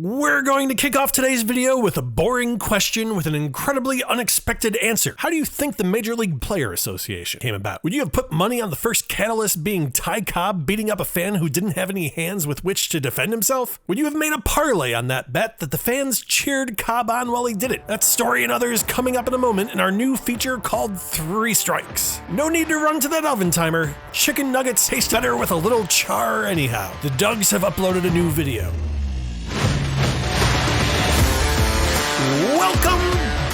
We're going to kick off today's video with a boring question with an incredibly unexpected answer. How do you think the Major League Player Association came about? Would you have put money on the first catalyst being Ty Cobb beating up a fan who didn't have any hands with which to defend himself? Would you have made a parlay on that bet that the fans cheered Cobb on while he did it? That story and others coming up in a moment in our new feature called 3 Strikes. No need to run to that oven timer. Chicken nuggets taste better with a little char anyhow. The Dugs have uploaded a new video. Welcome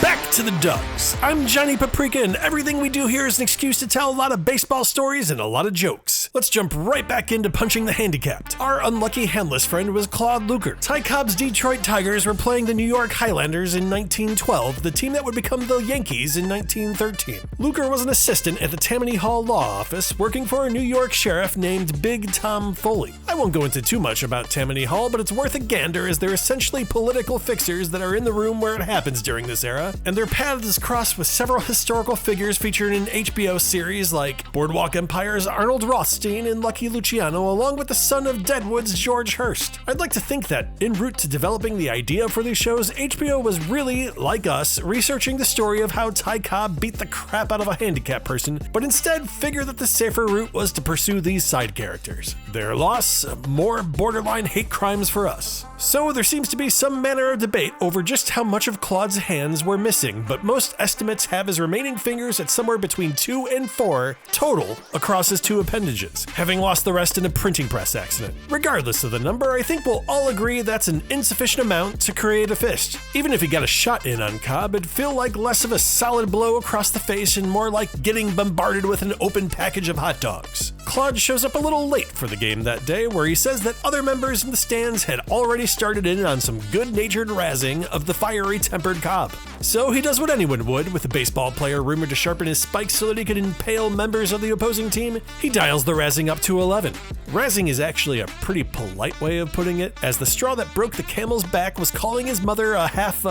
back to the Dugs. I'm Johnny Paprika, and everything we do here is an excuse to tell a lot of baseball stories and a lot of jokes. Let's jump right back into punching the handicapped. Our unlucky handless friend was Claude Luker. Ty Cobb's Detroit Tigers were playing the New York Highlanders in 1912, the team that would become the Yankees in 1913. Luker was an assistant at the Tammany Hall Law Office, working for a New York sheriff named Big Tom Foley. I won't go into too much about Tammany Hall, but it's worth a gander as they're essentially political fixers that are in the room where it happens during this era, and their paths cross with several historical figures featured in HBO series like Boardwalk Empire's Arnold Rothstein and Lucky Luciano, along with the son of Deadwood's George Hurst. I'd like to think that, en route to developing the idea for these shows, HBO was really, like us, researching the story of how Ty Cobb beat the crap out of a handicapped person, but instead figured that the safer route was to pursue these side characters. Their loss, more borderline hate crimes for us. So there seems to be some manner of debate over just how much of Claude's hands were missing, but most estimates have his remaining fingers at somewhere between 2 and 4 total across his 2 appendages, having lost the rest in a printing press accident. Regardless of the number, I think we'll all agree that's an insufficient amount to create a fist. Even if he got a shot in on Cobb, it'd feel like less of a solid blow across the face and more like getting bombarded with an open package of hot dogs. Claude shows up a little late for the game that day, where he says that other members in the stands had already started in on some good-natured razzing of the fiery-tempered Cobb. So he does what anyone would with a baseball player rumored to sharpen his spikes so that he could impale members of the opposing team. He dials the razzing up to 11. Razzing is actually a pretty polite way of putting it, as the straw that broke the camel's back was calling his mother a half,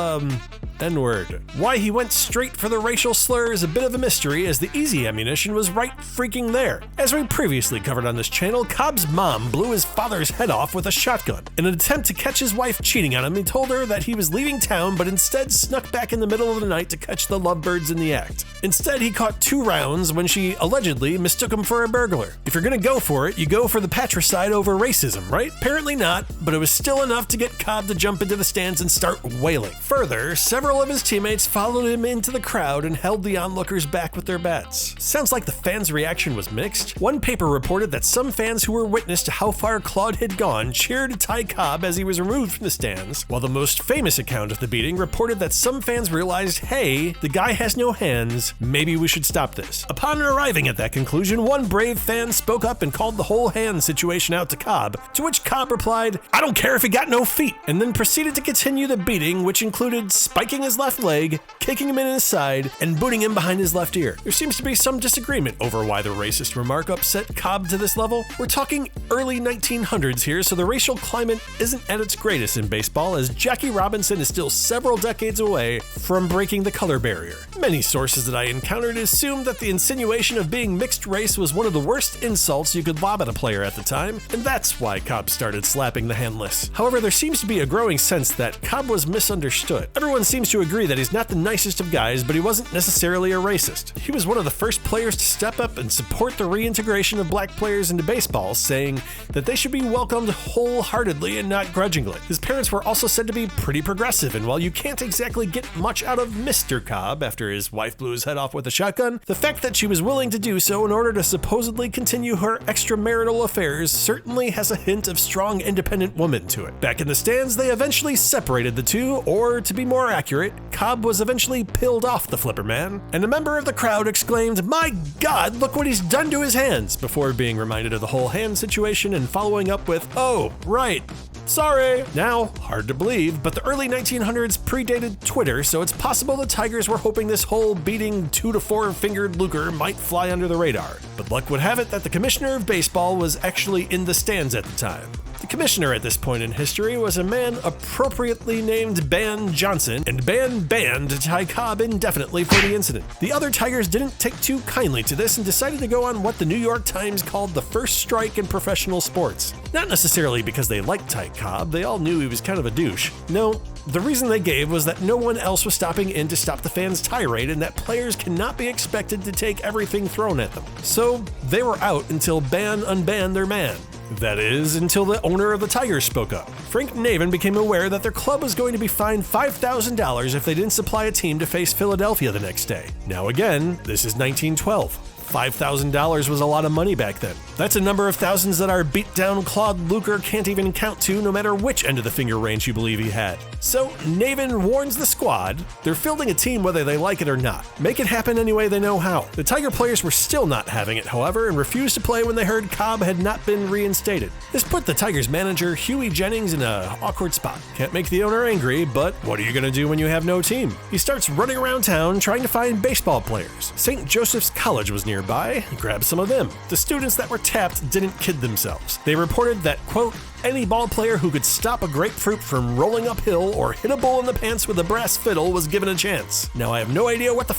N-word. Why he went straight for the racial slur is a bit of a mystery, as the easy ammunition was right freaking there. As we previously covered on this channel, Cobb's mom blew his father's head off with a shotgun. In an attempt to catch his wife cheating on him, he told her that he was leaving town, but instead snuck back in the middle of the night to catch the lovebirds in the act. Instead, he caught 2 rounds when she allegedly mistook him for a burglar. If you're gonna go for it, you go for the patricide over racism, right? Apparently not, but it was still enough to get Cobb to jump into the stands and start wailing. Further, several of his teammates followed him into the crowd and held the onlookers back with their bats. Sounds like the fans' reaction was mixed. One paper reported that some fans who were witness to how far Claude had gone cheered Ty Cobb as he was removed from the stands, while the most famous account of the beating reported that some fans realized, hey, the guy has no hands, maybe we should stop this. Upon arriving at that conclusion, one brave fan spoke up and called the whole hand situation out to Cobb, to which Cobb replied, "I don't care if he got no feet," and then proceeded to continue the beating, which included spiking his left leg, kicking him in his side, and booting him behind his left ear. There seems to be some disagreement over why the racist remark upset Cobb to this level. We're talking early 1900s here, so the racial climate isn't at its greatest in baseball, as Jackie Robinson is still several decades away from breaking the color barrier. Many sources that I encountered assumed that the insinuation of being mixed race was one of the worst insults you could lob at a player at the time, and that's why Cobb started slapping the handless. However, there seems to be a growing sense that Cobb was misunderstood. Everyone seems to agree that he's not the nicest of guys, but he wasn't necessarily a racist. He was one of the first players to step up and support the reintegration of black players into baseball, saying that they should be welcomed wholeheartedly and not grudgingly. His parents were also said to be pretty progressive, and while you can't exactly get much out of Mr. Cobb after his wife blew his head off with a shotgun, the fact that she was willing to do so in order to supposedly continue her extramarital affairs certainly has a hint of strong independent woman to it. Back in the stands, they eventually separated the two, or to be more accurate, Cobb was eventually pilled off the flipper man, and a member of the crowd exclaimed, "My God, look what he's done to his hands," before being reminded of the whole hand situation and following up with, "Oh, right. Sorry." Now, hard to believe, but the early 1900s predated Twitter, so it's possible the Tigers were hoping this whole beating 2 to 4 fingered Luker might fly under the radar. But luck would have it that the commissioner of baseball was actually in the stands at the time. The commissioner at this point in history was a man appropriately named Ban Johnson, and Ban banned Ty Cobb indefinitely for the incident. The other Tigers didn't take too kindly to this and decided to go on what the New York Times called the first strike in professional sports. Not necessarily because they liked Ty Cobb, they all knew he was kind of a douche. No, the reason they gave was that no one else was stopping in to stop the fans' tirade and that players cannot be expected to take everything thrown at them. So they were out until Ban unbanned their man. That is, until the owner of the Tigers spoke up. Frank Navin became aware that their club was going to be fined $5,000 if they didn't supply a team to face Philadelphia the next day. Now again, this is 1912. $5,000 was a lot of money back then. That's a number of thousands that our beat-down Claude Luker can't even count to, no matter which end of the finger range you believe he had. So Navin warns the squad they're fielding a team whether they like it or not. Make it happen any way they know how. The Tiger players were still not having it, however, and refused to play when they heard Cobb had not been reinstated. This put the Tigers manager Huey Jennings in an awkward spot. Can't make the owner angry, but what are you going to do when you have no team? He starts running around town trying to find baseball players. St. Joseph's College was nearby. He grabbed some of them. The students that were tapped didn't kid themselves. They reported that, quote, any ball player who could stop a grapefruit from rolling uphill or hit a bull in the pants with a brass fiddle was given a chance. Now I have no idea what the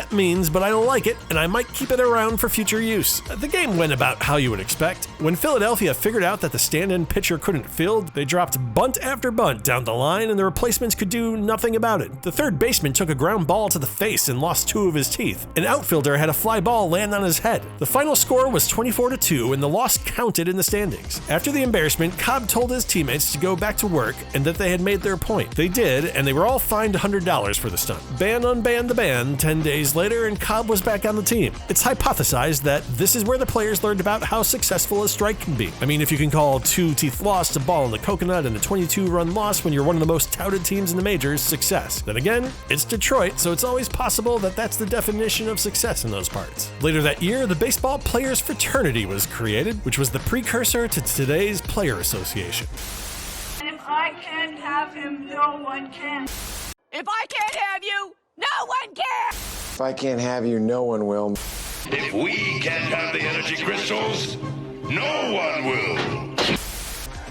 that means, but I like it and I might keep it around for future use. The game went about how you would expect. When Philadelphia figured out that the stand-in pitcher couldn't field, they dropped bunt after bunt down the line and the replacements could do nothing about it. The third baseman took a ground ball to the face and lost 2 of his teeth. An outfielder had a fly ball land on his head. The final score was 24-2 and the loss counted in the standings. After the embarrassment, Cobb told his teammates to go back to work and that they had made their point. They did, and they were all fined $100 for the stunt. Ban unbanned the ban 10 days later, and Cobb was back on the team. It's hypothesized that this is where the players learned about how successful a strike can be. I mean, if you can call 2-teeth loss a ball in the coconut and a 22-run loss when you're one of the most touted teams in the majors, success. Then again, it's Detroit, so it's always possible that that's the definition of success in those parts. Later that year, the Baseball Players Fraternity was created, which was the precursor to today's Player Association. If I can't have him, no one can. If I can't have you, no one can! If I can't have you, no one will. If we can't have the energy crystals, no one will.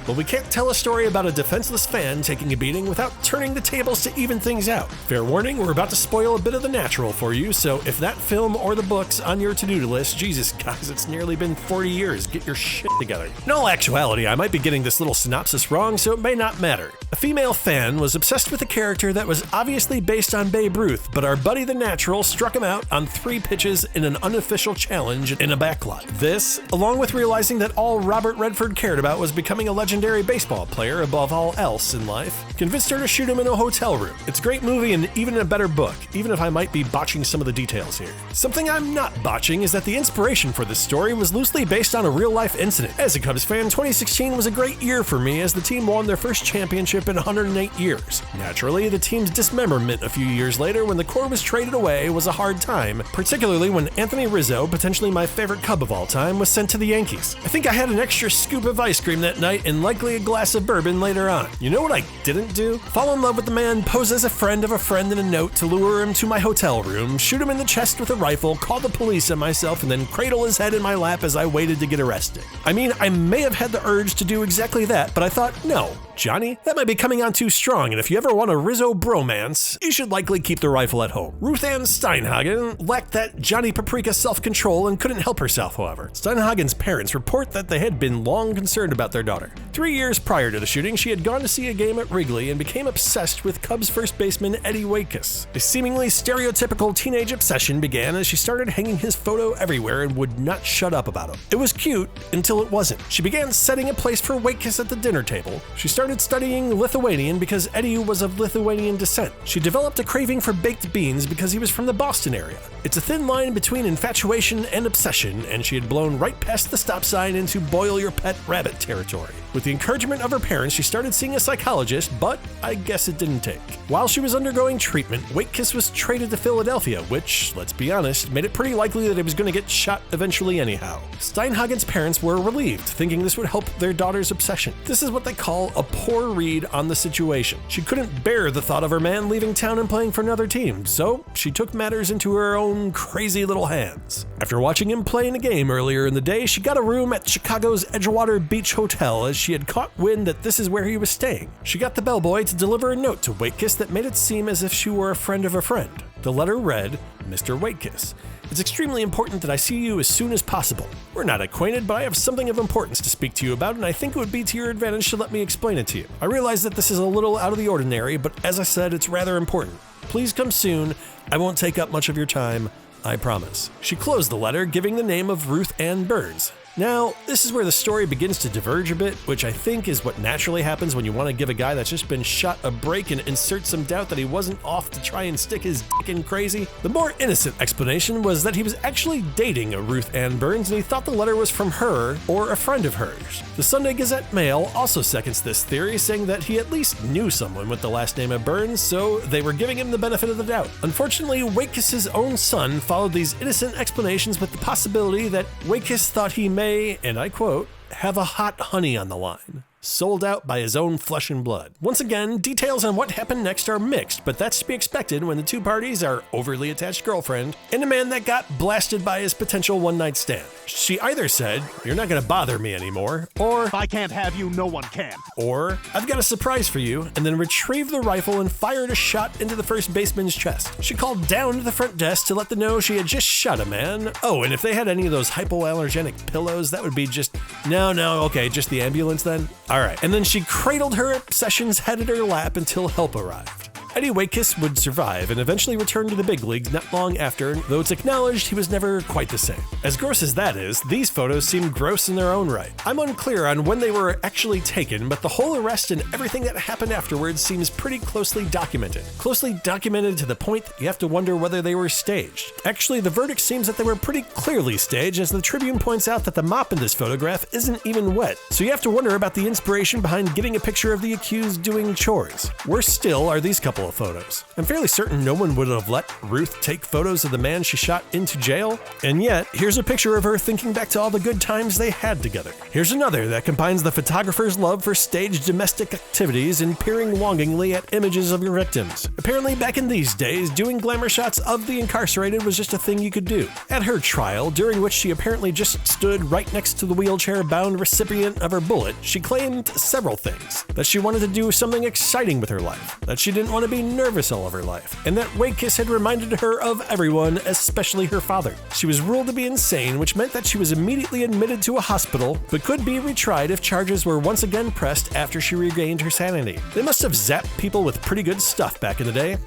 But we can't tell a story about a defenseless fan taking a beating without turning the tables to even things out. Fair warning, we're about to spoil a bit of the natural for you, so if that film or the book's on your to-do list, Jesus guys, it's nearly been 40 years, get your shit together. In all actuality, I might be getting this little synopsis wrong, so it may not matter. A female fan was obsessed with a character that was obviously based on Babe Ruth, but our buddy the Natural struck him out on 3 pitches in an unofficial challenge in a backlot. This, along with realizing that all Robert Redford cared about was becoming a legendary baseball player above all else in life, convinced her to shoot him in a hotel room. It's a great movie and even a better book, even if I might be botching some of the details here. Something I'm not botching is that the inspiration for this story was loosely based on a real-life incident. As a Cubs fan, 2016 was a great year for me as the team won their first championship in 108 years. Naturally, the team's dismemberment a few years later when the core was traded away was a hard time, particularly when Anthony Rizzo, potentially my favorite Cub of all time, was sent to the Yankees. I think I had an extra scoop of ice cream that night and likely a glass of bourbon later on. You know what I didn't do? Fall in love with the man, pose as a friend of a friend in a note to lure him to my hotel room, shoot him in the chest with a rifle, call the police on myself, and then cradle his head in my lap as I waited to get arrested. I mean, I may have had the urge to do exactly that, but I thought, no, Johnny, that might be coming on too strong, and if you ever want a Rizzo bromance, you should likely keep the rifle at home. Ruth Ann Steinhagen lacked that Johnny Paprika self-control and couldn't help herself, however. Steinhagen's parents report that they had been long concerned about their daughter. 3 years prior to the shooting, she had gone to see a game at Wrigley and became obsessed with Cubs first baseman Eddie Waitkus. A seemingly stereotypical teenage obsession began as she started hanging his photo everywhere and would not shut up about him. It was cute until it wasn't. She began setting a place for Waitkus at the dinner table. She started studying Lithuanian because Eddie was of Lithuanian descent. She developed a craving for baked beans because he was from the Boston area. It's a thin line between infatuation and obsession, and she had blown right past the stop sign into boil your pet rabbit territory. With the encouragement of her parents, she started seeing a psychologist, but I guess it didn't take. While she was undergoing treatment, Waitkus was traded to Philadelphia, which, let's be honest, made it pretty likely that he was going to get shot eventually anyhow. Steinhagen's parents were relieved, thinking this would help their daughter's obsession. This is what they call a poor read on the situation. She couldn't bear the thought of her man leaving town and playing for another team, so she took matters into her own crazy little hands. After watching him play in a game earlier in the day, she got a room at Chicago's Edgewater Beach Hotel as she had caught wind that this is where he was staying. She got the bellboy to deliver a note to Waitkiss that made it seem as if she were a friend of a friend. The letter read, "Mr. Waitkiss, it's extremely important that I see you as soon as possible. We're not acquainted, but I have something of importance to speak to you about, and I think it would be to your advantage to let me explain it to you. I realize that this is a little out of the ordinary, but as I said, it's rather important. Please come soon. I won't take up much of your time, I promise." She closed the letter, giving the name of Ruth Ann Burns. Now, this is where the story begins to diverge a bit, which I think is what naturally happens when you want to give a guy that's just been shot a break and insert some doubt that he wasn't off to try and stick his dick in crazy. The more innocent explanation was that he was actually dating a Ruth Ann Burns and he thought the letter was from her or a friend of hers. The Sunday Gazette Mail also seconds this theory, saying that he at least knew someone with the last name of Burns, so they were giving him the benefit of the doubt. Unfortunately, Waitkiss' own son followed these innocent explanations with the possibility that Waitkiss thought he may, and I quote, "have a hot honey on the line." Sold out by his own flesh and blood. Once again, details on what happened next are mixed, but that's to be expected when the two parties are overly attached girlfriend and a man that got blasted by his potential one-night stand. She either said, "You're not gonna bother me anymore," or "If I can't have you, no one can." Or, "I've got a surprise for you," and then retrieved the rifle and fired a shot into the first baseman's chest. She called down to the front desk to let them know she had just shot a man. Oh, and if they had any of those hypoallergenic pillows, that would be just, okay, just the ambulance then? Alright, and then she cradled her obsession's head at her lap until help arrived. Eddie Waitkiss would survive and eventually return to the big leagues not long after, though it's acknowledged he was never quite the same. As gross as that is, these photos seem gross in their own right. I'm unclear on when they were actually taken, but the whole arrest and everything that happened afterwards seems pretty closely documented. Closely documented to the point that you have to wonder whether they were staged. Actually, the verdict seems that they were pretty clearly staged, as the Tribune points out that the mop in this photograph isn't even wet. So you have to wonder about the inspiration behind getting a picture of the accused doing chores. Worse still are these couple of photos. I'm fairly certain no one would have let Ruth take photos of the man she shot into jail, and yet here's a picture of her thinking back to all the good times they had together. Here's another that combines the photographer's love for staged domestic activities and peering longingly at images of your victims. Apparently back in these days, doing glamour shots of the incarcerated was just a thing you could do. At her trial, during which she apparently just stood right next to the wheelchair-bound recipient of her bullet, she claimed several things. That she wanted to do something exciting with her life, that she didn't want to be nervous all of her life, and that Waitkiss had reminded her of everyone, especially her father. She was ruled to be insane, which meant that she was immediately admitted to a hospital, but could be retried if charges were once again pressed after she regained her sanity. They must have zapped people with pretty good stuff back in the day.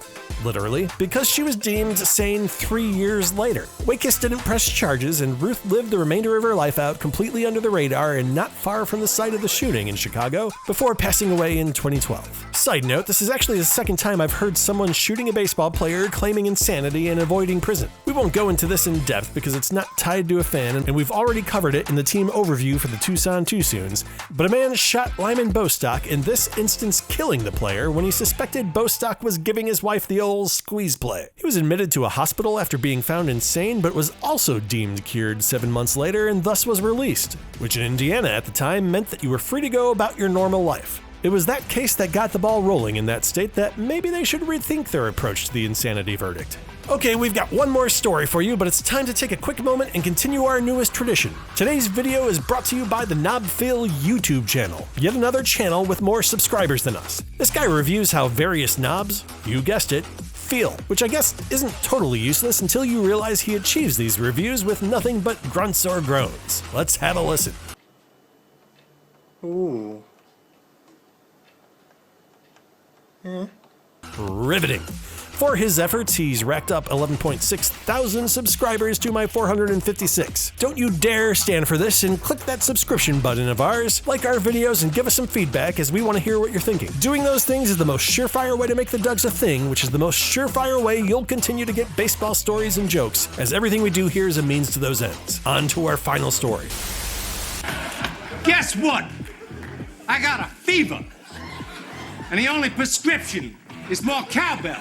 Literally, because she was deemed sane 3 years later. Waitkiss didn't press charges, and Ruth lived the remainder of her life out completely under the radar and not far from the site of the shooting in Chicago before passing away in 2012. Side note, this is actually the second time I've heard someone shooting a baseball player claiming insanity and avoiding prison. We won't go into this in depth because it's not tied to a fan, and we've already covered it in the team overview for the Tucson Too Soons, but a man shot Lyman Bostock, in this instance killing the player, when he suspected Bostock was giving his wife the old squeeze play. He was admitted to a hospital after being found insane, but was also deemed cured 7 months later and thus was released, which in Indiana at the time meant that you were free to go about your normal life. It was that case that got the ball rolling in that state that maybe they should rethink their approach to the insanity verdict. Okay, we've got one more story for you, but it's time to take a quick moment and continue our newest tradition. Today's video is brought to you by the Knobfil YouTube channel, yet another channel with more subscribers than us. This guy reviews how various knobs, you guessed it, feel, which I guess isn't totally useless until you realize he achieves these reviews with nothing but grunts or groans. Let's have a listen. Ooh. Riveting. For his efforts, he's racked up 11.6 thousand subscribers to my 456. Don't you dare stand for this and click that subscription button of ours, like our videos, and give us some feedback, as we want to hear what you're thinking. Doing those things is the most surefire way to make the Dugs a thing, which is the most surefire way you'll continue to get baseball stories and jokes, as everything we do here is a means to those ends. On to our final story. Guess what? I got a fever. And the only prescription is more cowbell.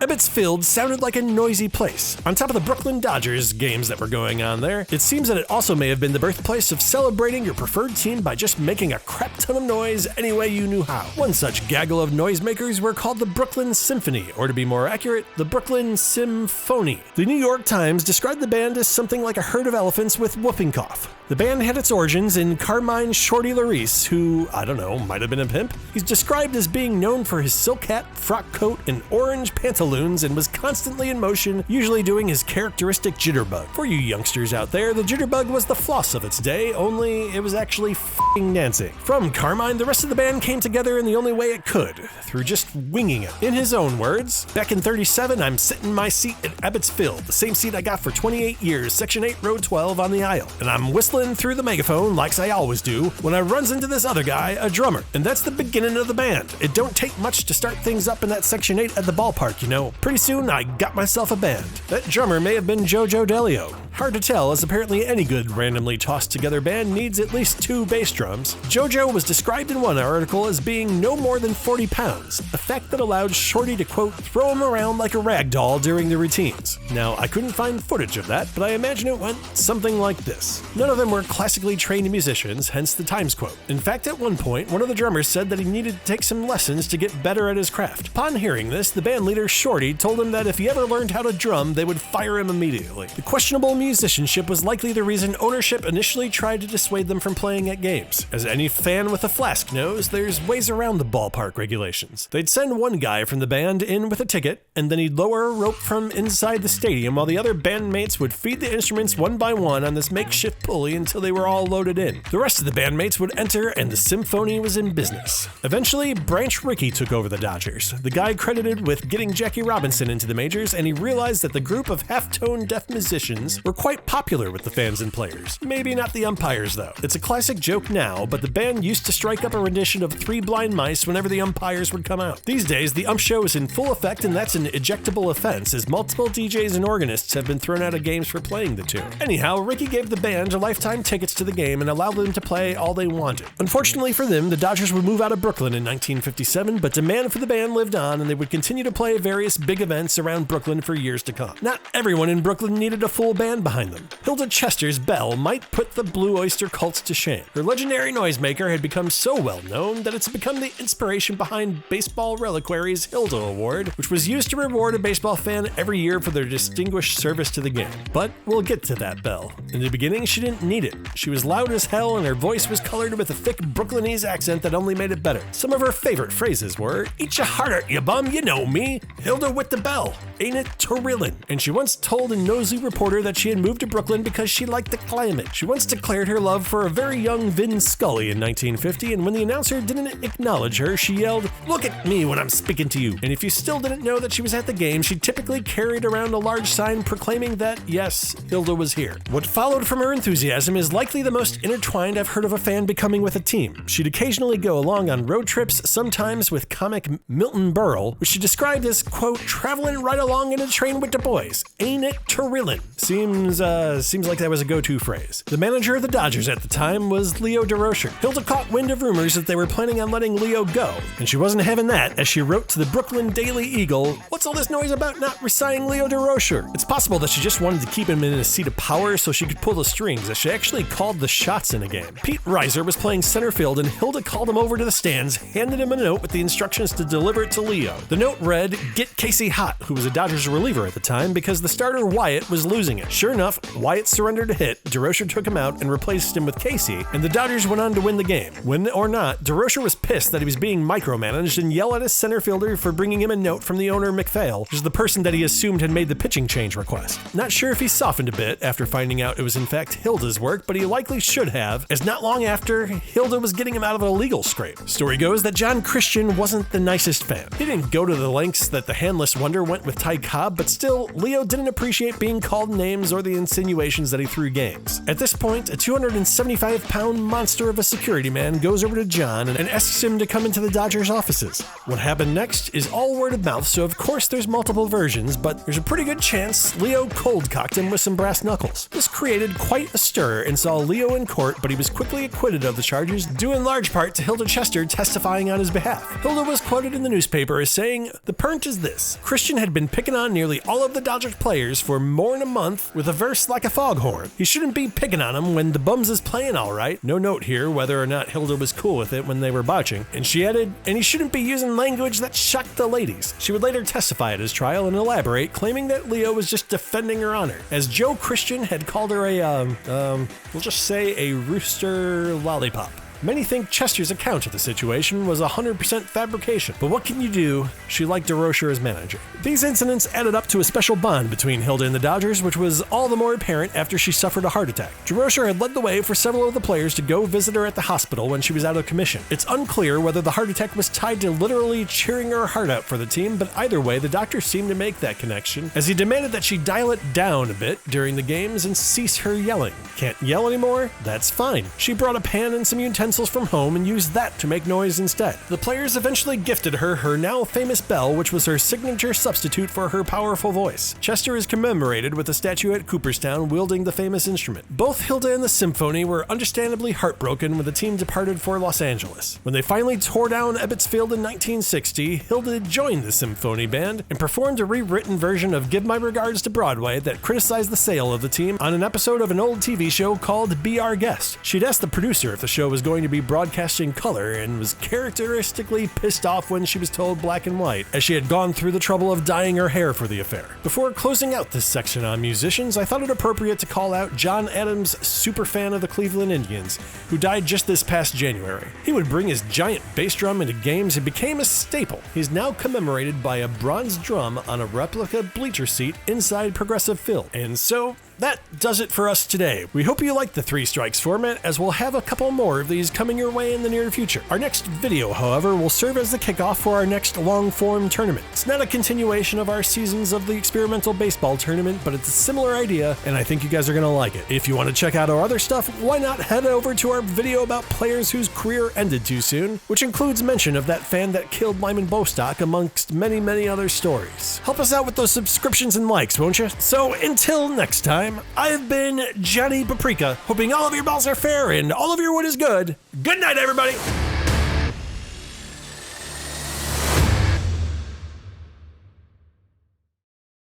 Ebbets Field sounded like a noisy place. On top of the Brooklyn Dodgers games that were going on there, it seems that it also may have been the birthplace of celebrating your preferred team by just making a crap ton of noise any way you knew how. One such gaggle of noisemakers were called the Brooklyn Symphony, or to be more accurate, the Brooklyn Symphony. The New York Times described the band as something like a herd of elephants with whooping cough. The band had its origins in Carmine Shorty Larice, who, I don't know, might have been a pimp. He's described as being known for his silk hat, frock coat, and orange pantaloons, and was constantly in motion, usually doing his characteristic jitterbug. For you youngsters out there, the jitterbug was the floss of its day, only it was actually f***ing dancing. From Carmine, the rest of the band came together in the only way it could, through just winging it. In his own words, back in '37, I'm sitting in my seat at Ebbets Field, the same seat I got for 28 years, Section 8, Row 12 on the aisle, and I'm whistling through the megaphone like I always do when I runs into this other guy, a drummer, and that's the beginning of the band. It don't take much to start things up in that Section 8 at the ballpark, you know. Pretty soon I got myself a band. That drummer may have been Jojo Delio. Hard to tell, as apparently any good randomly tossed together band needs at least 2 bass drums. Jojo was described in one article as being no more than 40 pounds, a fact that allowed Shorty to, quote, throw him around like a rag doll during the routines. Now, I couldn't find footage of that, but I imagine it went something like this. None of them were classically trained musicians, hence the Times quote. In fact, at one point, one of the drummers said that he needed to take some lessons to get better at his craft. Upon hearing this, the band leader Shorty told him that if he ever learned how to drum, they would fire him immediately. The questionable musicianship was likely the reason ownership initially tried to dissuade them from playing at games. As any fan with a flask knows, there's ways around the ballpark regulations. They'd send one guy from the band in with a ticket, and then he'd lower a rope from inside the stadium while the other bandmates would feed the instruments one by one on this makeshift pulley until they were all loaded in. The rest of the bandmates would enter, and the symphony was in business. Eventually, Branch Rickey took over the Dodgers, the guy credited with getting Jackie Robinson into the majors, and he realized that the group of half-tone deaf musicians were quite popular with the fans and players. Maybe not the umpires, though. It's a classic joke now, but the band used to strike up a rendition of Three Blind Mice whenever the umpires would come out. These days, the ump show is in full effect, and that's an ejectable offense, as multiple DJs and organists have been thrown out of games for playing the tune. Anyhow, Rickey gave the band lifetime tickets to the game and allowed them to play all they wanted. Unfortunately for them, the Dodgers would move out of Brooklyn in 1957, but demand for the band lived on, and they would continue to play various big events around Brooklyn for years to come. Not everyone in Brooklyn needed a full band behind them. Hilda Chester's bell might put the Blue Oyster Cults to shame. Her legendary noisemaker had become so well known that it's become the inspiration behind Baseball Reliquary's Hilda Award, which was used to reward a baseball fan every year for their distinguished service to the game. But we'll get to that bell. In the beginning, she didn't need it. She was loud as hell, and her voice was colored with a thick Brooklynese accent that only made it better. Some of her favorite phrases were, "Eat your heart out, you bum, you know me. Hilda with the bell. Ain't it terillin'?" And she once told a nosy reporter that she had moved to Brooklyn because she liked the climate. She once declared her love for a very young Vin Scully in 1950, and when the announcer didn't acknowledge her, she yelled, "Look at me when I'm speaking to you." And if you still didn't know that she was at the game, she typically carried around a large sign proclaiming that, yes, Hilda was here. What followed from her enthusiasm is likely the most intertwined I've heard of a fan becoming with a team. She'd occasionally go along on road trips, sometimes with comic Milton Berle, which she described as, quote, "traveling right along in a train with the boys. Ain't it terillin'?" Seems like that was a go-to phrase. The manager of the Dodgers at the time was Leo DeRocher. Hilda caught wind of rumors that they were planning on letting Leo go, and she wasn't having that, as she wrote to the Brooklyn Daily Eagle, "What's all this noise about not re-signing Leo DeRocher?" It's possible that she just wanted to keep him in a seat of power so she could pull the strings, as she actually called the shots in a game. Pete Reiser was playing center field, and Hilda called him over to the stands, handed him a note with the instructions to deliver it to Leo. The note read, "Get Casey hot," who was a Dodgers reliever at the time, because the starter Wyatt was losing it. Sure enough, Wyatt surrendered a hit, DeRocher took him out and replaced him with Casey, and the Dodgers went on to win the game. Win or not, DeRocher was pissed that he was being micromanaged and yelled at his center fielder for bringing him a note from the owner McPhail, which is the person that he assumed had made the pitching change request. Not sure if he softened a bit after finding out it was in fact Hilda's work, but he likely should have, as not long after, Hilda was getting him out of a legal scrape. Story goes that John Christian wasn't the nicest fan. He didn't go to the lengths that the handless wonder went with Ty Cobb, but still, Leo didn't appreciate being called names or the insinuations that he threw games. At this point, a 275-pound monster of a security man goes over to John and asks him to come into the Dodgers offices. What happened next is all word of mouth, so of course, there's multiple versions, but there's a pretty good chance Leo cold-cocked him with some brass knuckles. This created quite a stir and saw Leo in court, but he was quickly acquitted of the charges, due in large part to Hilda Chester testifying on his behalf. Hilda was quoted in the newspaper as saying, "The point is this. Christian had been picking on nearly all of the Dodgers players for more than a month with a verse like a foghorn. He shouldn't be picking on them when the bums is playing all right." No note here whether or not Hilda was cool with it when they were botching. And she added, "And he shouldn't be using language that shocked the ladies." She would later testify at his trial and elaborate, claiming that Leo was just defending her honor, as Joe Christian had called her we'll just say a rooster lollipop. Many think Chester's account of the situation was 100% fabrication, but what can you do? She liked DeRocher as manager. These incidents added up to a special bond between Hilda and the Dodgers, which was all the more apparent after she suffered a heart attack. DeRocher had led the way for several of the players to go visit her at the hospital when she was out of commission. It's unclear whether the heart attack was tied to literally cheering her heart out for the team, but either way, the doctor seemed to make that connection, as he demanded that she dial it down a bit during the games and cease her yelling. Can't yell anymore? That's fine. She brought a pan and some utensils from home and used that to make noise instead. The players eventually gifted her now famous bell, which was her signature substitute for her powerful voice. Chester is commemorated with a statue at Cooperstown wielding the famous instrument. Both Hilda and the Symphony were understandably heartbroken when the team departed for Los Angeles. When they finally tore down Ebbets Field in 1960, Hilda joined the Symphony band and performed a rewritten version of Give My Regards to Broadway that criticized the sale of the team on an episode of an old TV show called Be Our Guest. She'd asked the producer if the show was going to be broadcasting color and was characteristically pissed off when she was told black and white, as she had gone through the trouble of dyeing her hair for the affair. Before closing out this section on musicians, I thought it appropriate to call out John Adams, superfan of the Cleveland Indians, who died just this past January. He would bring his giant bass drum into games and became a staple. He's now commemorated by a bronze drum on a replica bleacher seat inside Progressive Field. And so, that does it for us today. We hope you liked the 3 strikes format, as we'll have a couple more of these coming your way in the near future. Our next video, however, will serve as the kickoff for our next long-form tournament. It's not a continuation of our seasons of the experimental baseball tournament, but it's a similar idea, and I think you guys are gonna like it. If you want to check out our other stuff, why not head over to our video about players whose career ended too soon, which includes mention of that fan that killed Lyman Bostock, amongst many, many other stories. Help us out with those subscriptions and likes, won't you? So until next time, I've been Johnny Paprika, hoping all of your balls are fair and all of your wood is good. Good night, everybody!